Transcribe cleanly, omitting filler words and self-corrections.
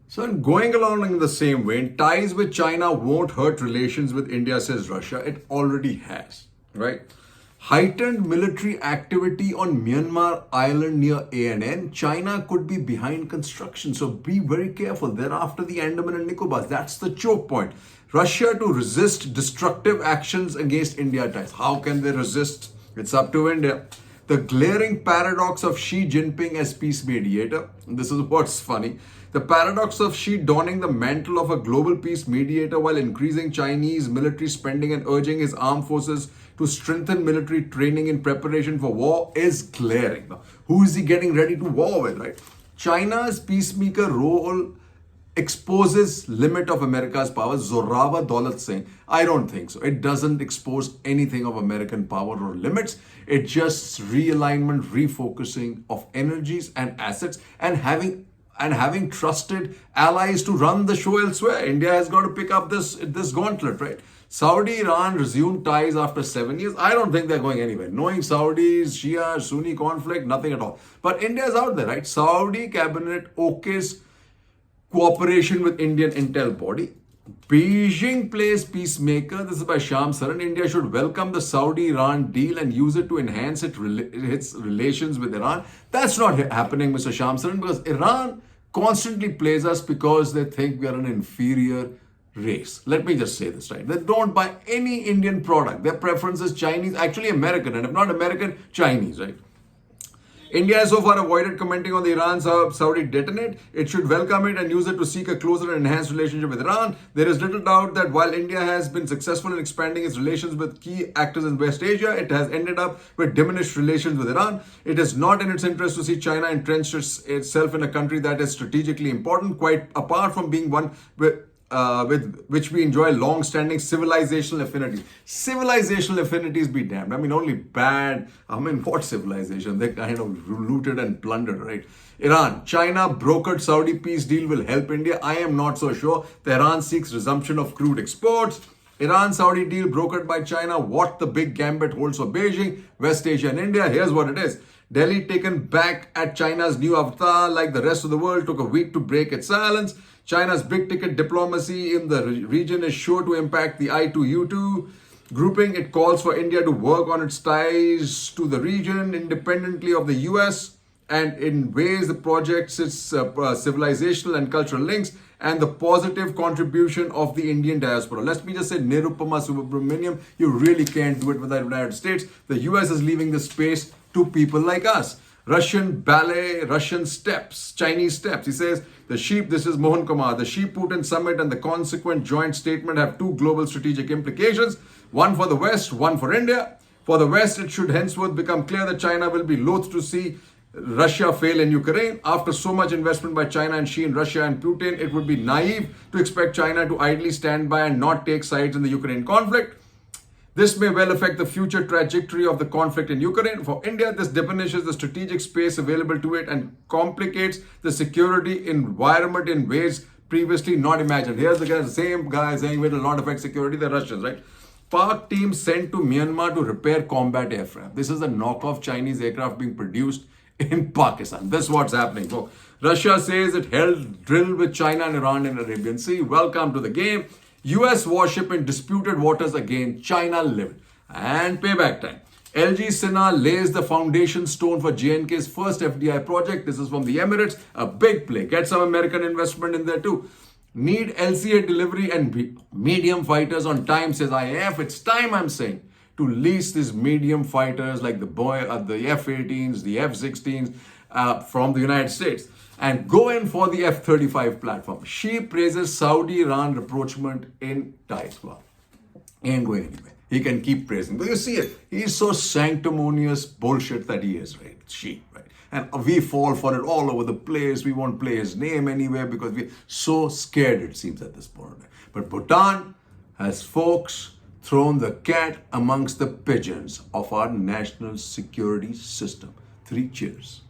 So, in going along in the same vein, ties with China won't hurt relations with India, says Russia. It already has, right? Heightened military activity on Myanmar island near ANN. China could be behind construction, so be very careful. They're after the Andaman and Nicobars. That's the choke point. Russia to resist destructive actions against India ties. How can they resist? It's up to India. The glaring paradox of Xi Jinping as peace mediator. This is what's funny. The paradox of Xi donning the mantle of a global peace mediator while increasing Chinese military spending and urging his armed forces to strengthen military training in preparation for war is glaring. Now, who is he getting ready to war with, right? China's peacemaker role exposes limit of America's power. Zorawa Daulat saying, I don't think so. It doesn't expose anything of American power or limits. It just realignment, refocusing of energies and assets and having trusted allies to run the show elsewhere. India has got to pick up this gauntlet, right? Saudi Iran resumed ties after 7 years. I don't think they're going anywhere. Knowing Saudis, Shia, Sunni conflict, nothing at all. But India is out there, right? Saudi cabinet okays cooperation with Indian intel body. Beijing plays peacemaker. This is by Sham Saran. India should welcome the Saudi-Iran deal and use it to enhance its relations with Iran. That's not happening, Mr. Sham Saran, because Iran constantly plays us because they think we are an inferior race. Let me just say this, right? They don't buy any Indian product. Their preference is Chinese, actually American, and if not American, Chinese, right? India has so far avoided commenting on the Iran-Saudi detonate. It should welcome it and use it to seek a closer and enhanced relationship with Iran. There is little doubt that while India has been successful in expanding its relations with key actors in West Asia, it has ended up with diminished relations with Iran. It is not in its interest to see China entrench itself in a country that is strategically important, quite apart from being one with which we enjoy long-standing civilizational affinity. Civilizational affinities be damned. I mean, only bad. I mean, what civilization? They kind of looted and plundered, right? Iran, China brokered Saudi peace deal will help India. I am not so sure. Tehran seeks resumption of crude exports. Iran-Saudi deal brokered by China. What the big gambit holds for Beijing, West Asia and India. Here's what it is. Delhi taken back at China's new avatar. Like the rest of the world, took a week to break its silence. China's big ticket diplomacy in the region is sure to impact the I2U2 grouping. It calls for India to work on its ties to the region independently of the US and in ways that projects its civilizational and cultural links and the positive contribution of the Indian diaspora. Let me just say, Nirupama Subramaniam, you really can't do it without the United States. The US is leaving the space to people like us. Russian ballet, Russian steps, Chinese steps. He says, this is Mohan Kumar, the Xi-Putin summit and the consequent joint statement have two global strategic implications, one for the West, one for India. For the West, it should henceforth become clear that China will be loath to see Russia fail in Ukraine. After so much investment by China and Xi in Russia and Putin, it would be naive to expect China to idly stand by and not take sides in the Ukraine conflict. This may well affect the future trajectory of the conflict in Ukraine. For India, this diminishes the strategic space available to it and complicates the security environment in ways previously not imagined. Here's the same guy saying it will not affect security, the Russians, right? Pak team sent to Myanmar to repair combat aircraft. This is a knockoff Chinese aircraft being produced in Pakistan. This is what's happening. So Russia says it held drill with China and Iran in Arabian Sea. Welcome to the game. US warship in disputed waters again. China livid. And payback time. LG Sinha lays the foundation stone for JNK's first FDI project. This is from the Emirates. A big play. Get some American investment in there too. Need LCA delivery and medium fighters on time, says IAF. It's time, I'm saying, to lease these medium fighters like the F-18s, the F-16s from the United States and go in for the F-35 platform. She praises Saudi-Iran rapprochement in ties. Well, ain't going anywhere. He can keep praising. But you see it. He's so sanctimonious bullshit that he is, right? She, right? And we fall for it all over the place. We won't play his name anywhere because we're so scared, it seems, at this point. But Bhutan has, folks, thrown the cat amongst the pigeons of our national security system. 3 cheers.